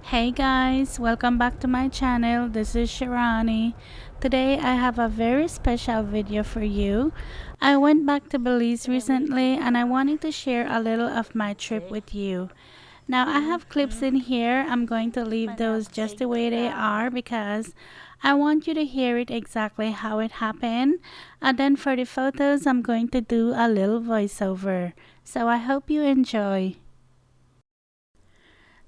Hey guys, welcome back to my channel. This is Shirani. Today I have a very special video for you. I went back to Belize recently and I wanted to share a little of my trip with you. Now I have clips in here. I'm going to leave those just the way they are because I want you to hear it exactly how it happened. And then for the photos, I'm going to do a little voiceover. So I hope you enjoy.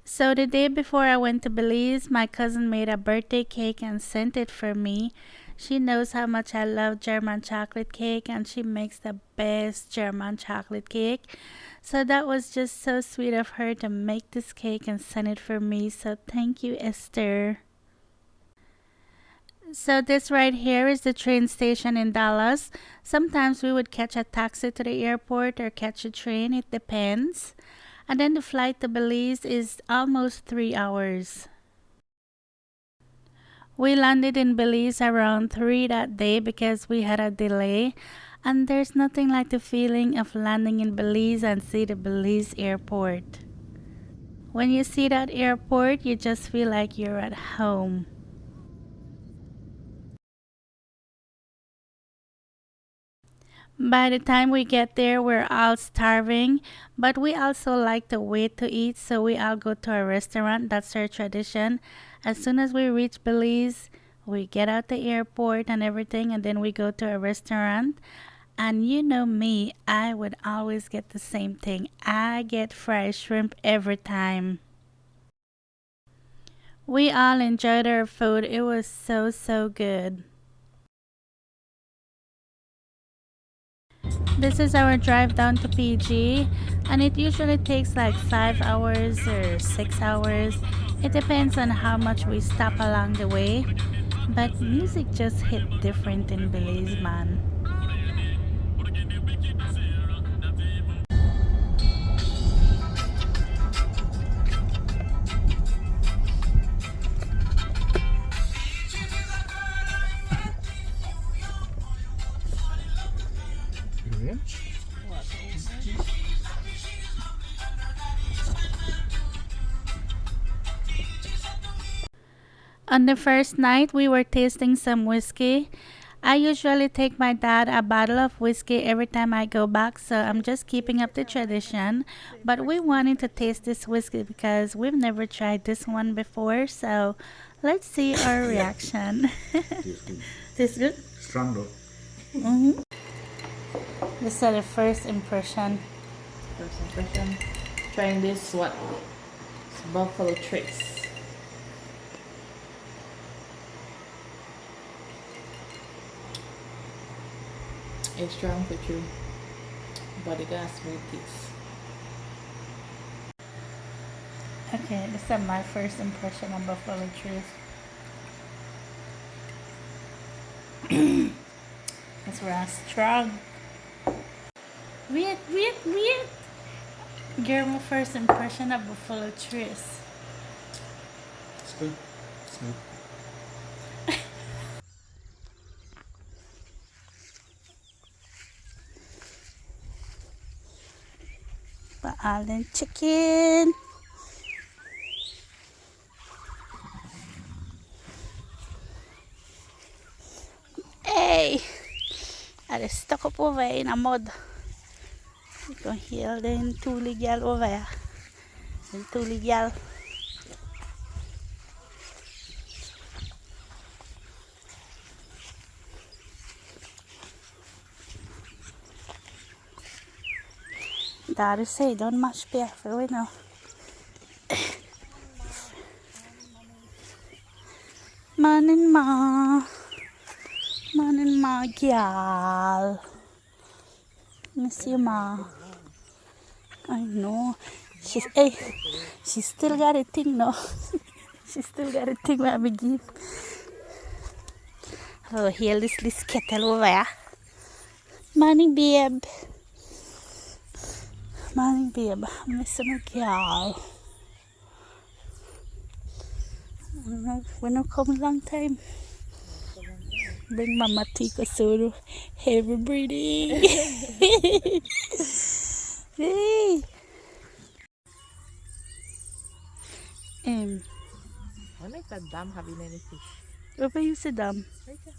So the day before I went to Belize, my cousin made a birthday cake and sent it for me. She knows how much I love German chocolate cake and she makes the best German chocolate cake. So that was just so sweet of her to make this cake and send it for me. So thank you, Esther. So this right here is the train station in Dallas. Sometimes we would catch a taxi to the airport or catch a train, it depends. And then the flight to Belize is almost 3 hours. We landed in Belize around 3 that day because we had a delay. And there's nothing like the feeling of landing in Belize and see the Belize airport. When you see that airport, you just feel like you're at home. By the time we get there, we're all starving, but we also like to wait to eat, so we all go to a restaurant. That's our tradition. As soon as we reach Belize, we get out the airport and everything, and then we go to a restaurant. And you know me, I would always get the same thing. I get fried shrimp every time. We all enjoyed our food. It was so good. This is our drive down to PG, and it usually takes like 5 hours or 6 hours. It depends on how much we stop along the way. But music just hit different in Belize, man. On the first night, we were tasting some whiskey. I usually take my dad a bottle of whiskey every time I go back, so I'm just keeping up the tradition. But we wanted to taste this whiskey because we've never tried this one before, so let's see our reaction. Tastes good? Strong though. Mm-hmm. This is the first impression. First impression. Trying this what? It's Buffalo Trace. It's strong for true, but it got smooth taste. Okay, this is my first impression of Buffalo Trace. It's real strong. Wait. You're my first impression of Buffalo Trace. It's good. Smooth. Paalan chicken. Hey! Er det stuck up over in a mud. You can hear the toolie gal over here. The toolie gal. Daddy say don't mash careful, we know. Morning ma gal. Miss you ma. I know. She still got a thing no. She still got a thing where I give. Oh, hear this kettle over here. Morning babe. Morning babe. Miss my gal. We no come long time. Bring mama tika soda. Heavy breathing. Hey. wonder if that dam having any fish. Where you sit down? Right there.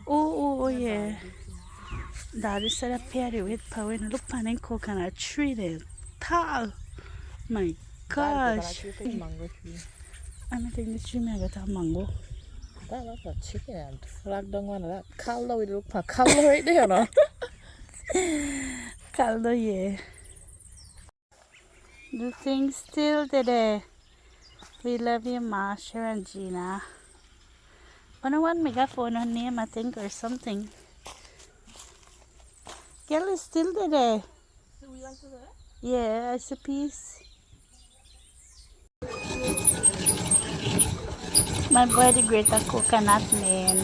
Oh, My yeah. bag is in. Daddy said a party with power and look pan and coconut tree there. Tall. My Dad, coconut gosh. tree for the mango tree. I'm think this tree may get a mango. That look like chicken and flag down one of that. Caldo with look for caldo right there, no? Caldo, yeah. The thing still today. We love you, Masha and Gina. I don't want megaphone on name, I think, or something. Girl is still there. So we want to do that? Yeah, it's a piece. My boy, the greater coconut man.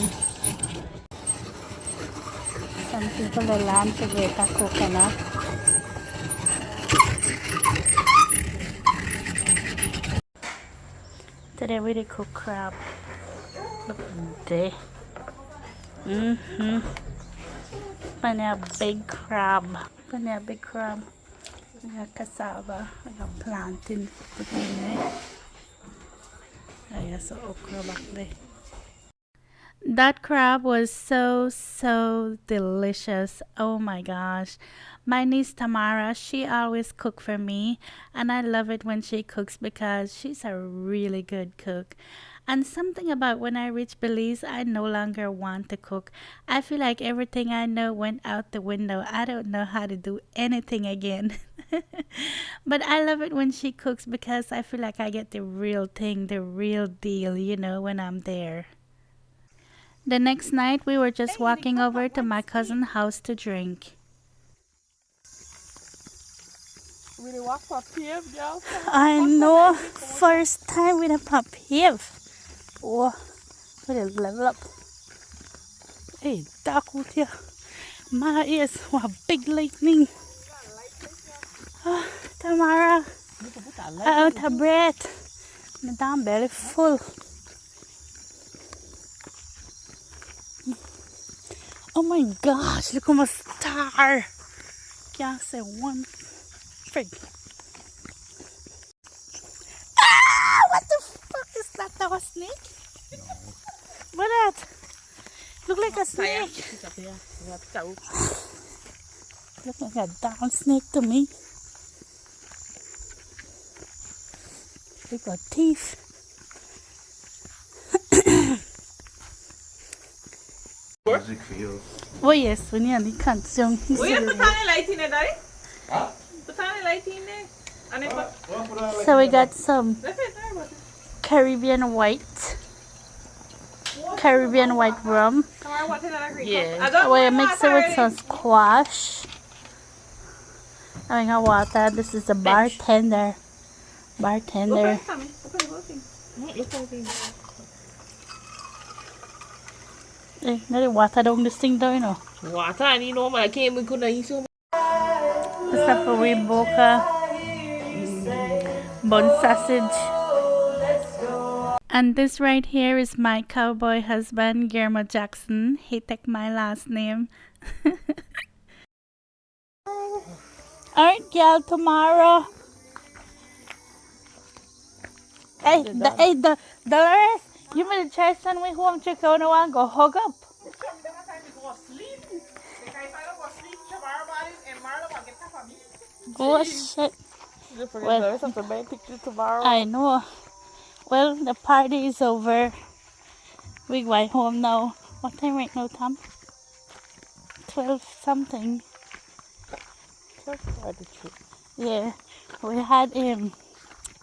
Some people they learn to greater coconut. Today we cook crab. Look there. Bunny a big crab. Bunny a big crab. We got cassava. We got plantain between there. I got some okra back there. That crab was so delicious. Oh my gosh. My niece Tamara, she always cook for me, and I love it when she cooks because she's a really good cook. And something about when I reach Belize, I no longer want to cook. I feel like everything I know went out the window. I don't know how to do anything again. But I love it when she cooks because I feel like I get the real thing, the real deal, when I'm there. The next night, we were just walking over to my cousin's house to drink. We dey walk for pave, girl. I know, first time with a papiev. Oh, we did level up. Hey, dark out here. My ears, what big lightning. Oh, Tamara, out of breath. My damn belly full. Oh my gosh, look at my star. Can't say one frig. Ah, what the fuck is that? That was a snake? What that? Look like a snake. Look like a damn snake to me. They got teeth. Music for you. Oh yes, we nearly can't sing. We have put on a light in there, Daddy. Huh? Put on a light in there. And then put... So we got some That's it, sorry about it. Caribbean white rum. Tomorrow, what's in that green Yeah. cup? I don't We want mix it water with some squash. I got water. This is the bartender. Open it, Tommy. Open the whole thing. Open it. Eh, let it water down this thing down, Water, and you know, I came, we couldn't eat so much. This is for we boca bun sausage. And this right here is my cowboy husband, Guillermo Jackson. He took my last name. Alright, girl, tomorrow. Hey, Dolores, you made a try send me home check out and go hug up. Oh shit. Tomorrow. I know. Well, the party is over. We going home now. What time right now, Tom? 12 something. Yeah. We had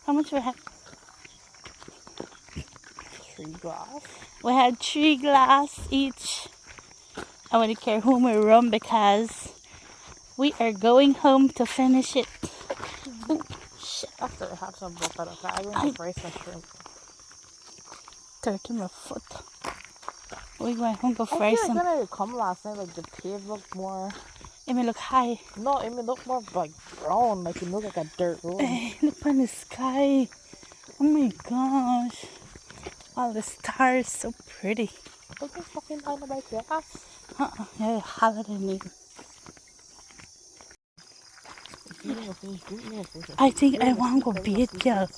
how much we had? 3 glass. We had 3 glass each. I want to carry home with rum because we are going home to finish it. Ooh, shit. After I have some butter, I want to fry some shrimp. 30 my foot. We going home to I fry feel some. like when I come last night, like the pave looked more... It may look high. No, it may look more like brown, like it looked like a dirt road. Hey, look on the sky. Oh my gosh. All the stars, so pretty. Look at fucking down about your ass. Yeah, holiday name. I think I want to go bathe, girl.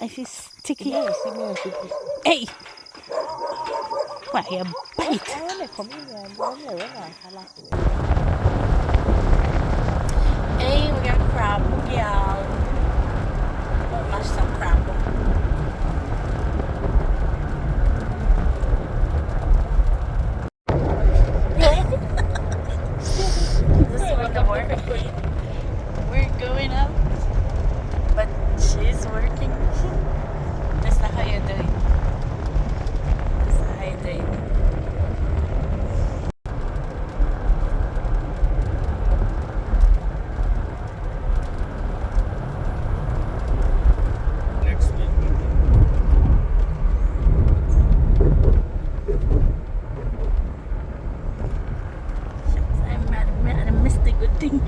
I feel Tiki. Merci, merci. Hey! Why you bite? Ayun eh, pamilya. Wala na. Hala ko eh. Hey, we got crab, y'all. We'll mash some crab. This is what the work. We're going out, but she's working. That's not how you do it. That's not how you do it. Next week. I missed the good thing.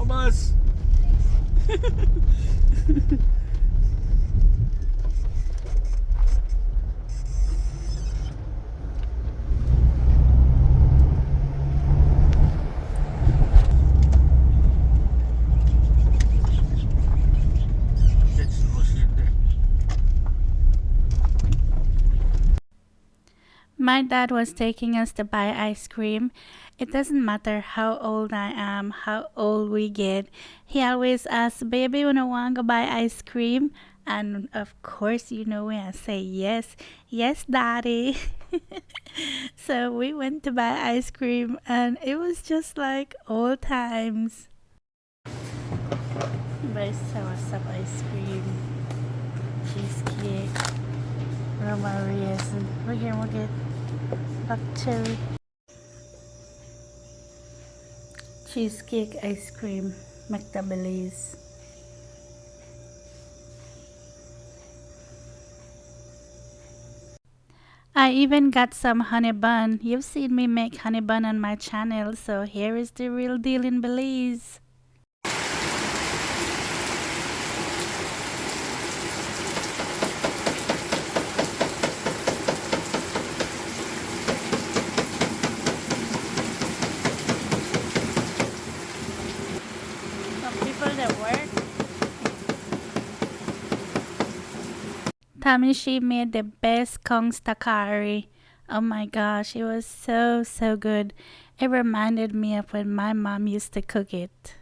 Thomas! That's no shit there. My dad was taking us to buy ice cream. It doesn't matter how old I am, how old we get. He always asks, "Baby, wanna go buy ice cream?" And of course, you know when I say yes, yes, daddy. So we went to buy ice cream, and it was just like old times. Buy some ice cream, cheesecake, Romarias, and we'll get black cherry. Cheesecake ice cream, Belize. I even got some honey bun. You've seen me make honey bun on my channel, so here is the real deal in Belize. Some people that work. Tamishi made the best Kong Stakari. Oh my gosh, it was so good. It reminded me of when my mom used to cook it.